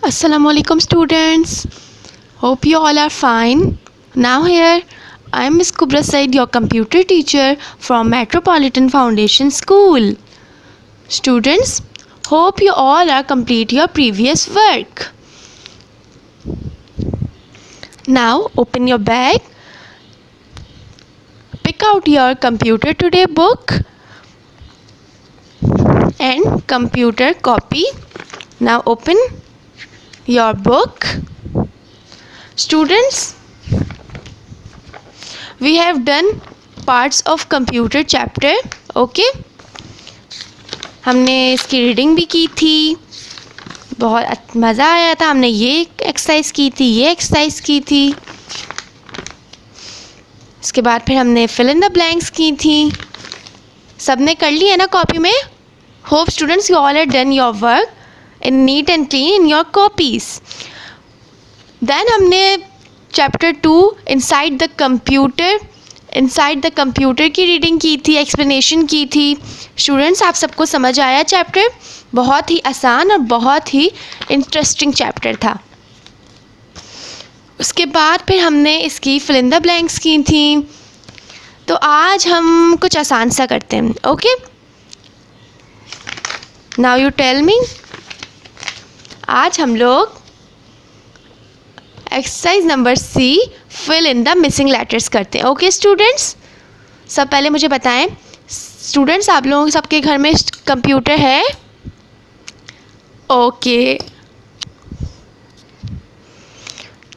Assalamualaikum students. Hope you all are fine. Now here I am Miss Kubra Said, your computer teacher from Metropolitan Foundation School. Students, hope you all are complete your previous work. Now open your bag. Pick out your computer today book and computer copy. Now open your book. Students, we have done parts of computer chapter. Okay, हमने इसकी reading भी की थी, बहुत मज़ा आया था. हमने ये एक्सरसाइज की थी, ये एक्सरसाइज की थी. इसके बाद फिर हमने फिल इन द ब्लैंक्स की थी. सबने कर ली है ना कॉपी में? Hope students you all have done your work in neat and clean in your copies. Then हमने चैप्टर 2 इनसाइड द कंप्यूटर की रीडिंग की थी, एक्सप्लेनेशन की थी. स्टूडेंट्स, आप सबको समझ आया चैप्टर? बहुत ही आसान और बहुत ही इंटरेस्टिंग चैप्टर था. उसके बाद फिर हमने इसकी फिल इन द ब्लैंक्स की थी. तो आज हम कुछ आसान सा करते हैं. Okay, now you tell me. आज हम लोग exercise number C fill in the missing letters करते हैं. ओके स्टूडेंट्स, सब पहले मुझे बताएं स्टूडेंट्स, आप लोगों सबके घर में कंप्यूटर है? ओके,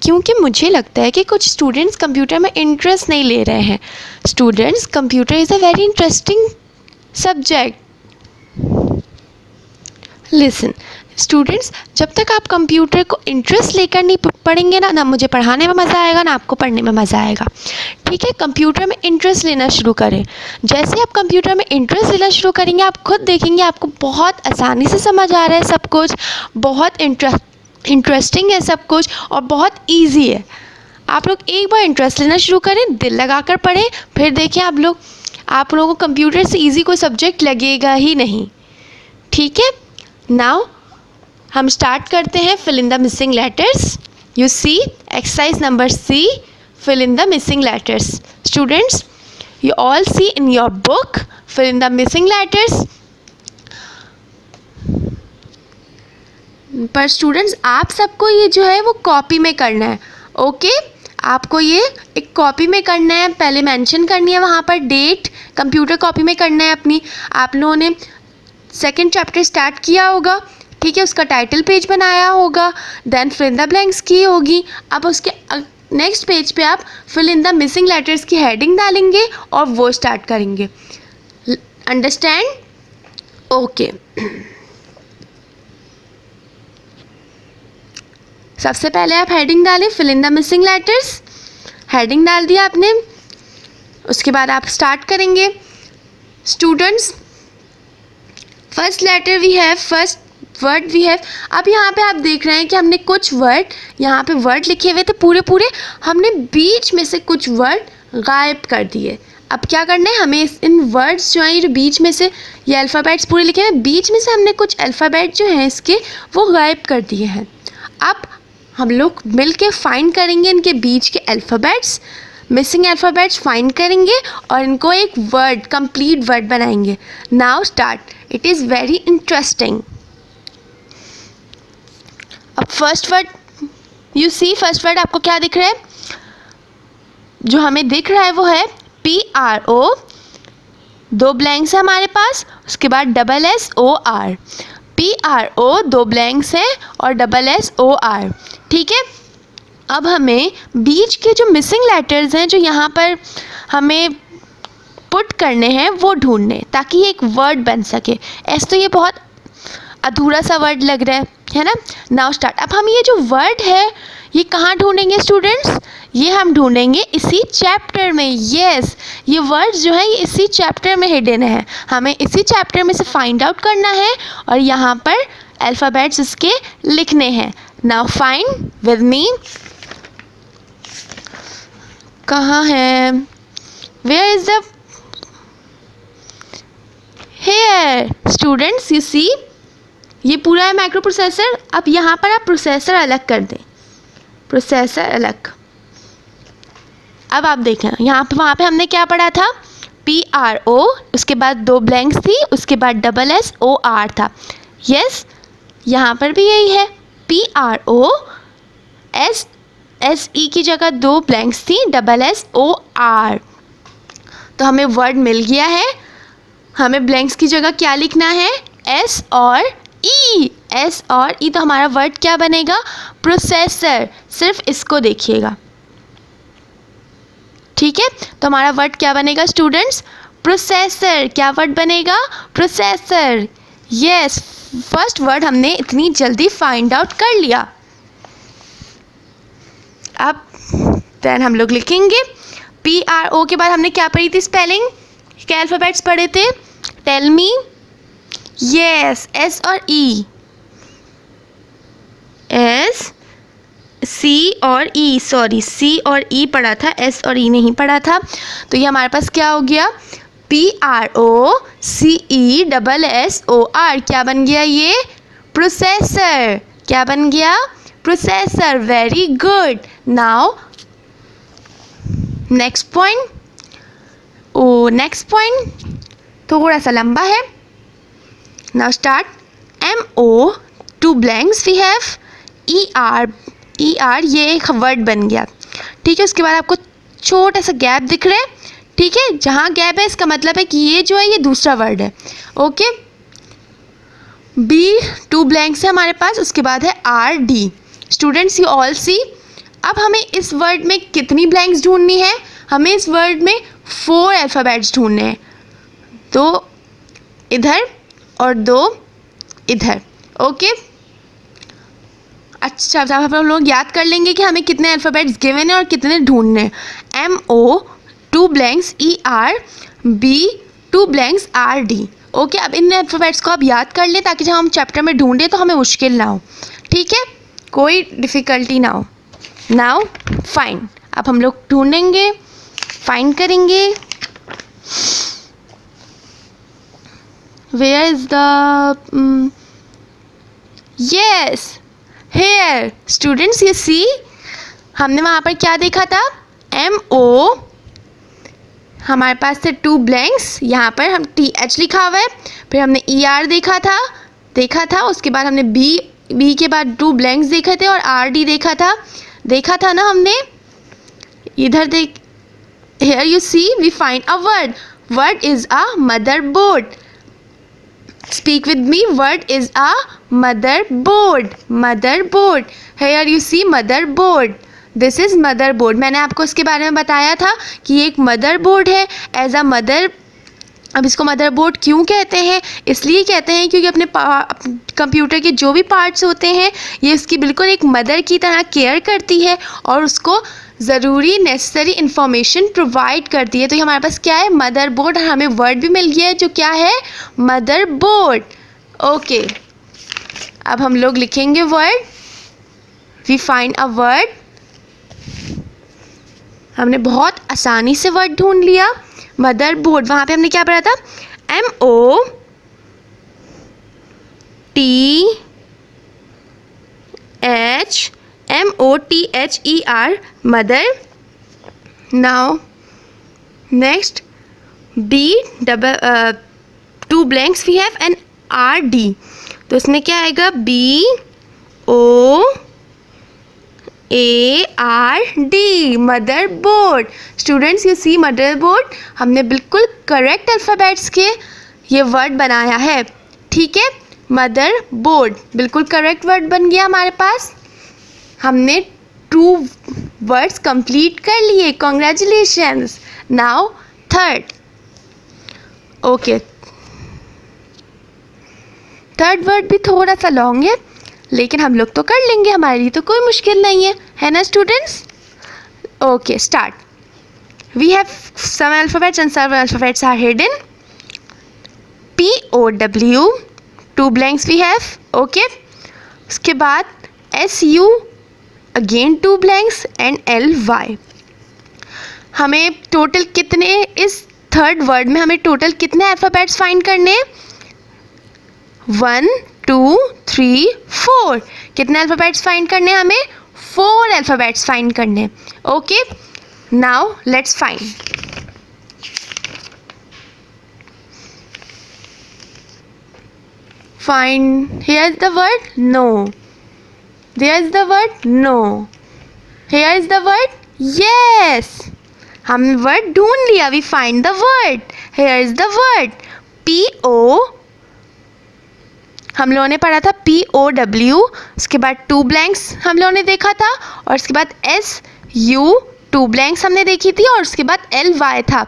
क्योंकि मुझे लगता है कि कुछ स्टूडेंट्स कंप्यूटर में इंटरेस्ट नहीं ले रहे हैं. Students, computer is a very interesting subject. Listen students, जब तक आप कंप्यूटर को इंटरेस्ट लेकर नहीं पढ़ेंगे ना मुझे पढ़ाने में मज़ा आएगा ना आपको पढ़ने में मज़ा आएगा. ठीक है, कंप्यूटर में इंटरेस्ट लेना शुरू करें. जैसे आप कंप्यूटर में इंटरेस्ट लेना शुरू करेंगे, आप खुद देखेंगे आपको बहुत आसानी से समझ आ रहा है सब कुछ, बहुत इंटरेस्टिंग है सब कुछ और बहुत ईजी है. आप लोग एक बार इंटरेस्ट लेना शुरू करें, दिल लगा कर पढ़ें, फिर देखिए आप लोगों को कंप्यूटर से ईजी कोई सब्जेक्ट लगेगा ही नहीं. ठीक है, नाउ हम स्टार्ट करते हैं fill in the missing letters. You see exercise number C, fill in the missing letters. Students, you all see in your book fill in the missing letters. पर students, आप सबको ये जो है वो कॉपी में करना है. ओके, आपको ये एक कॉपी में करना है. पहले मेंशन करनी है वहाँ पर डेट, कंप्यूटर कॉपी में करना है अपनी. आप लोगों ने सेकंड चैप्टर स्टार्ट किया होगा, ठीक है, उसका टाइटल पेज बनाया होगा, then fill in the blanks की होगी. अब उसके नेक्स्ट पेज पे आप fill in the missing letters की हेडिंग डालेंगे और वो स्टार्ट करेंगे. अंडरस्टैंड? ओके, सबसे पहले आप हेडिंग डालें fill in the missing letters. Heading डाल दिया आपने, उसके बाद आप स्टार्ट करेंगे. Students, first letter we have, first word we have. अब यहाँ पे आप देख रहे हैं कि हमने कुछ वर्ड, यहाँ पे वर्ड लिखे हुए थे पूरे, हमने बीच में से कुछ वर्ड गायब कर दिए. अब क्या करना है हमें, इन वर्ड्स जो हैं जो बीच में से ये अल्फ़ाबेट्स पूरे लिखे हैं, बीच में से हमने कुछ अल्फ़ाबेट जो हैं इसके वो गायब कर दिए हैं. अब हम लोग मिल के फाइंड करेंगे इनके बीच के अल्फ़ाबेट्स, मिसिंग अल्फ़ाबेट्स फाइंड करेंगे और इनको एक वर्ड, कंप्लीट वर्ड बनाएंगे. Now start, it is very interesting. अब first word, you see first word आपको क्या दिख रहा है? जो हमें दिख रहा है वो है PRO, 2 ब्लैंक्स है हमारे पास, उसके बाद SSOR. PRO 2 ब्लैंक्स हैं और SSOR. ठीक है, अब हमें बीच के जो मिसिंग लेटर्स हैं जो यहाँ पर हमें पुट करने हैं वो ढूंढने, ताकि ये एक वर्ड बन सके. ऐसे तो ये बहुत अधूरा सा वर्ड लग रहा है ना. Now start. अब हम ये जो वर्ड है ये कहाँ ढूंढेंगे स्टूडेंट्स? ये हम ढूंढेंगे इसी चैप्टर में. यस, ये वर्ड जो है ये इसी चैप्टर में हिडन है. हमें इसी चैप्टर में से फाइंड आउट करना है और यहाँ पर अल्फ़ाबेट्स इसके लिखने हैं. Now find with me. कहाँ है? Where is the, here. Students, you see ये पूरा है माइक्रो प्रोसेसर. अब यहाँ पर आप प्रोसेसर अलग कर दें, प्रोसेसर अलग। अब आप देखें यहाँ पे, वहाँ पे हमने क्या पढ़ा था, PRO, उसके बाद 2 ब्लैंक्स थी, उसके बाद SSOR था। यस, यहाँ पर भी यही है, PRO, SE की जगह 2 ब्लैंक्स थी, SSOR। तो हमें वर्ड मिल गया है। हमें ब्लैंक्स की जगह क्या लिखना है, S और E, S और E। तो हमारा वर्ड क्या बनेगा, प्रोसेसर। सिर्फ इसको देखिएगा, ठीक है। तो हमारा वर्ड क्या बनेगा स्टूडेंट्स, प्रोसेसर। क्या वर्ड बनेगा, प्रोसेसर। यस, फर्स्ट वर्ड हमने इतनी जल्दी फाइंड आउट कर लिया। अब देन हम लोग लिखेंगे PRO के बाद हमने क्या पढ़ी थी, स्पेलिंग के अल्फ़ाबेट्स पढ़े थे, टेल मी। यस, S और E, S, C और E, सॉरी C और E पढ़ा था, S और E नहीं पढ़ा था। तो ये हमारे पास क्या हो गया, PROCESSOR। क्या बन गया ये, प्रोसेसर। क्या बन गया, processor. Very good. Now next point. Next point थोड़ा सा लंबा है। Now start. MO, 2 blanks we have, ER, ये एक वर्ड बन गया, ठीक है। उसके बाद आपको छोटा सा गैप दिख रहा है, ठीक है। जहाँ गैप है इसका मतलब है कि ये जो है ये दूसरा वर्ड है, ओके। B, 2 blanks है हमारे पास, उसके बाद है RD। स्टूडेंट्स यू ऑल सी, अब हमें इस वर्ड में कितनी ब्लैंक्स ढूंढनी है, हमें इस वर्ड में 4 अल्फ़ाबेट्स ढूंढने हैं, 2 इधर और 2 इधर, ओके। अच्छा, अब हम लोग याद कर लेंगे कि हमें कितने अल्फ़ाबेट्स गिवन है और कितने ढूंढने हैं। MO, 2 blanks ER, B, 2 blanks RD, okay. अब इन अल्फ़ाबेट्स को आप याद कर लें ताकि जब हम चैप्टर में ढूंढें तो हमें मुश्किल ना हो, ठीक है, कोई डिफ़िकल्टी ना हो। नाउ फाइंड, अब हम लोग ढूंढेंगे, फाइंड करेंगे। Where is the, yes, here. Students you see, हमने वहाँ पर क्या देखा था, MO, हमारे पास थे 2 blanks, यहाँ पर हम TH लिखा हुआ है, फिर हमने ER देखा था, उसके बाद हमने B के बाद 2 blanks देखे थे और RD देखा था ना हमने। इधर देख, here you see we find a word is a motherboard. Speak with me, word is a motherboard. Here you see motherboard. This is motherboard. मैंने आपको इसके बारे में बताया था कि ये एक मदरबोर्ड है, एज अ मदर। अब इसको मदरबोर्ड क्यों कहते हैं, इसलिए कहते हैं क्योंकि अपने कंप्यूटर के जो भी पार्ट्स होते हैं ये इसकी बिल्कुल एक मदर की तरह केयर करती है और उसको ज़रूरी नेसेसरी इन्फॉर्मेशन प्रोवाइड करती है। तो ये हमारे पास क्या है, मदरबोर्ड। और हमें वर्ड भी मिल गया है जो क्या है, मदरबोर्ड, ओके। अब हम लोग लिखेंगे word, we find a word. हमने बहुत आसानी से वर्ड ढूंढ लिया, मदरबोर्ड। वहाँ पे हमने क्या पढ़ा था, MOTHER, mother. Now next, B, 2 blanks we have and RD। तो इसमें क्या आएगा, BOARD, motherboard. Students you see, motherboard. हमने बिल्कुल करेक्ट अल्फ़ाबेट्स के ये वर्ड बनाया है, ठीक है। मदरबोर्ड बिल्कुल करेक्ट वर्ड बन गया हमारे पास। हमने 2 वर्ड्स कंप्लीट कर लिए, congratulations. Now third, okay. Third word भी थोड़ा सा लॉन्ग है लेकिन हम लोग तो कर लेंगे, हमारे लिए तो कोई मुश्किल नहीं है ना students. Okay, start. We have some alphabets and some alphabets are hidden. POW, 2 blanks we have, okay. उसके बाद SU, again 2 blanks and LY। हमें टोटल कितने, इस थर्ड वर्ड में हमें टोटल कितने अल्फ़ाबेट्स फाइंड करने हैं, 1, 2 3 4। कितने अल्फ़ाबेट्स फाइंड करने हैं हमें? 4 अल्फ़ाबेट्स फाइंड करने। Okay, now let's find. Find, here is the word no, there is the word no, here is the word yes। हम वर्ड ढूंढ लिया, we find the word, here is the word PO, हम लोगों ने पढ़ा था POW, उसके बाद 2 blanks हम लोगों ने देखा था, और उसके बाद SU 2 blanks हमने देखी थी, और उसके बाद LY था।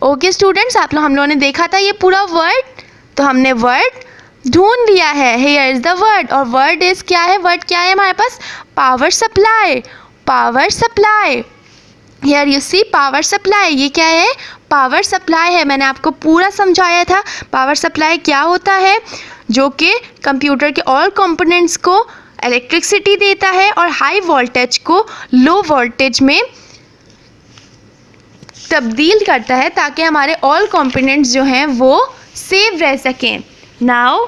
ओके स्टूडेंट्स, आप लोग हम लोगों ने देखा था ये पूरा वर्ड, तो हमने वर्ड ढूंढ लिया है। हियर इज द वर्ड, और वर्ड इज क्या है? वर्ड क्या है हमारे पास? Power supply, power supply. Here you see power supply, ये क्या है? पावर सप्लाई है। मैंने आपको पूरा समझाया था पावर सप्लाई क्या होता है, जो कि कंप्यूटर के ऑल कंपोनेंट्स को इलेक्ट्रिसिटी देता है और हाई वोल्टेज को लो वोल्टेज में तब्दील करता है, ताकि हमारे ऑल कंपोनेंट्स जो हैं वो सेव रह सकें। नाउ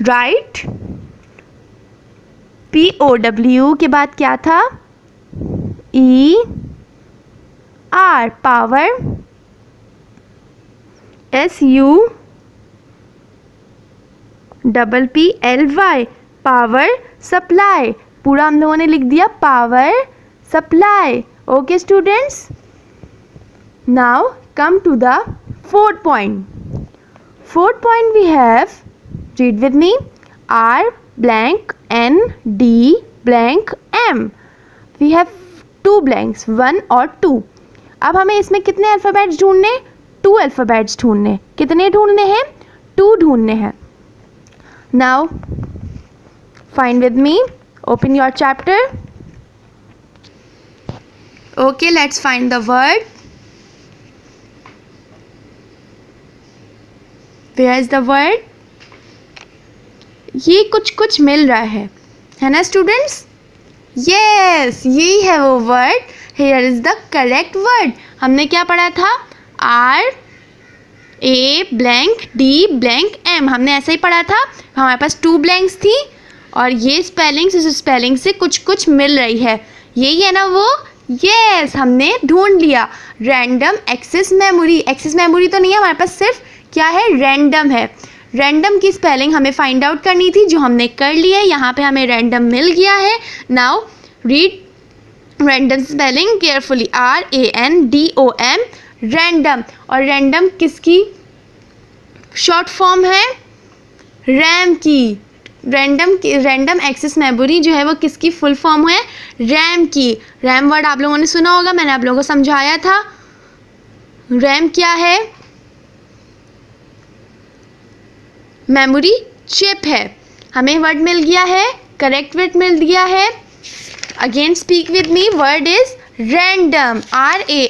राइट POW के बाद क्या था? ER power, SUPPLY power supply. पूरा हम लोगों ने लिख दिया power supply. Okay students, now come to the fourth point. Fourth point we have, read with me, R blank N D blank M. We have 2 blanks, 1 और 2। अब हमें इसमें कितने अल्फ़ाबेट्स ढूंढने? 2 अल्फ़ाबेट्स ढूंढने। कितने ढूंढने हैं? 2 ढूंढने हैं। Now find with me, open your chapter. Okay, let's find the word. Where is the word? ये कुछ मिल रहा है ना स्टूडेंट्स? यस, यही है वो word. Here is the correct word. हमने क्या पढ़ा था? RA blank D blank M, हमने ऐसा ही पढ़ा था। हमारे पास 2 blanks थी, और ये स्पेलिंग्स इस स्पेलिंग से कुछ मिल रही है। यही है ना वो? यस, हमने ढूंढ लिया। Random access memory, access memory तो नहीं है हमारे पास, सिर्फ क्या है? रैंडम है। रैंडम की स्पेलिंग हमें फाइंड आउट करनी थी, जो हमने कर ली है। यहाँ पे हमें रैंडम मिल गया है। Now read random spelling carefully, RANDOM, random. और रैंडम किसकी शॉर्ट फॉर्म है? रैम की। रैंडम एक्सेस मेमोरी जो है वो किसकी फुल फॉर्म है? रैम की। रैम वर्ड आप लोगों ने सुना होगा, मैंने आप लोगों को समझाया था। रैम क्या है? मेमोरी चिप है। हमें वर्ड मिल गया है, करेक्ट वर्ड मिल गया है। Again speak with me, word is random,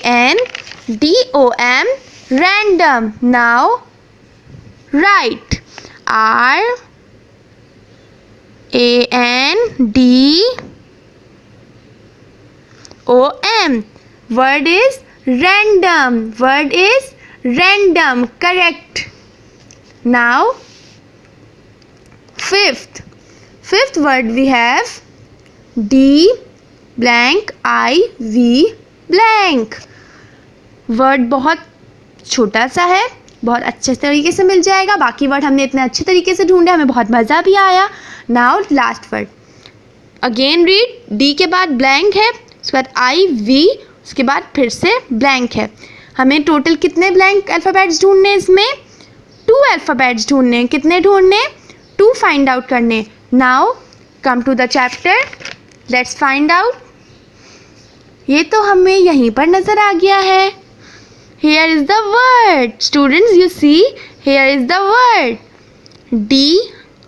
RANDOM, random. Now right RANDOM, word is random, word is random, correct. Now fifth word we have D blank IV blank। Word बहुत छोटा सा है, बहुत अच्छे तरीके से मिल जाएगा। बाकी वर्ड हमने इतने अच्छे तरीके से ढूंढे, हमें बहुत मज़ा भी आया। Now last word, again read. D के बाद ब्लैंक है, उसके बाद IV, उसके बाद फिर से ब्लैंक है। हमें टोटल कितने ब्लैंक अल्फ़ाबेट्स ढूंढने? इसमें 2 अल्फ़ाबेट्स ढूंढने। कितने ढूंढने? 2 फाइंड आउट करने। Now come to the chapter, let's find out. ये तो हमें यहीं पर नज़र आ गया है। Here is the word students, you see, here is the word. D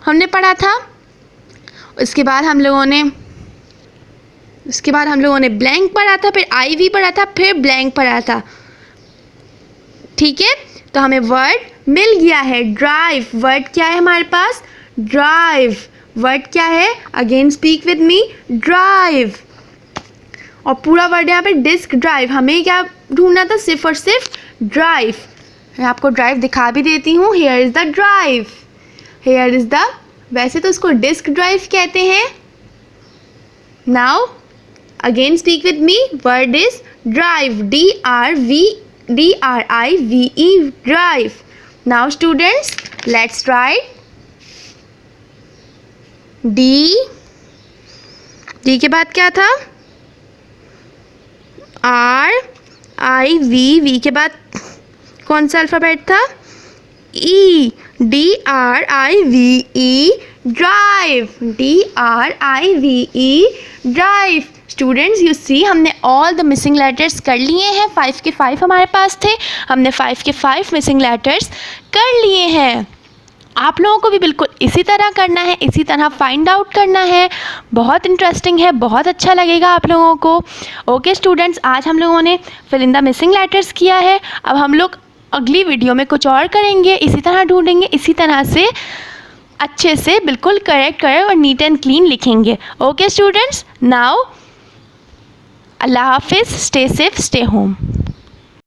हमने पढ़ा था, उसके बाद हम लोगों ने ब्लैंक पढ़ा था, फिर IV पढ़ा था, फिर ब्लैंक पढ़ा था। ठीक है, तो हमें वर्ड मिल गया है। ड्राइव, वर्ड क्या है हमारे पास? ड्राइव। वर्ड क्या है? Again speak with me, drive. और पूरा वर्ड यहाँ पे डिस्क ड्राइव। हमें क्या ढूंढना था? सिर्फ और सिर्फ ड्राइव। मैं आपको ड्राइव दिखा भी देती हूँ। Here is the drive, here is the, वैसे तो उसको डिस्क ड्राइव कहते हैं. Now again speak with me. Word is drive. DRIVE, drive. Now students let's try. D के बाद क्या था? RIV के बाद कौन सा अल्फ़ाबेट था? E. DRIVE, drive. DRIVE, drive. Students you see हमने ऑल द मिसिंग लेटर्स कर लिए हैं. 5 के 5 हमारे पास थे, हमने 5 के 5 मिसिंग लेटर्स कर लिए हैं. आप लोगों को भी बिल्कुल इसी तरह करना है, इसी तरह फाइंड आउट करना है. बहुत इंटरेस्टिंग है, बहुत अच्छा लगेगा आप लोगों को. ओके स्टूडेंट्स, आज हम लोगों ने fill in the missing letters किया है. अब हम लोग अगली वीडियो में कुछ और करेंगे, इसी तरह ढूंढेंगे, इसी तरह से अच्छे से बिल्कुल करेक्ट और नीट एंड क्लीन लिखेंगे. ओके स्टूडेंट्स, नाउ अल्लाह हाफिज़. Stay safe, stay home.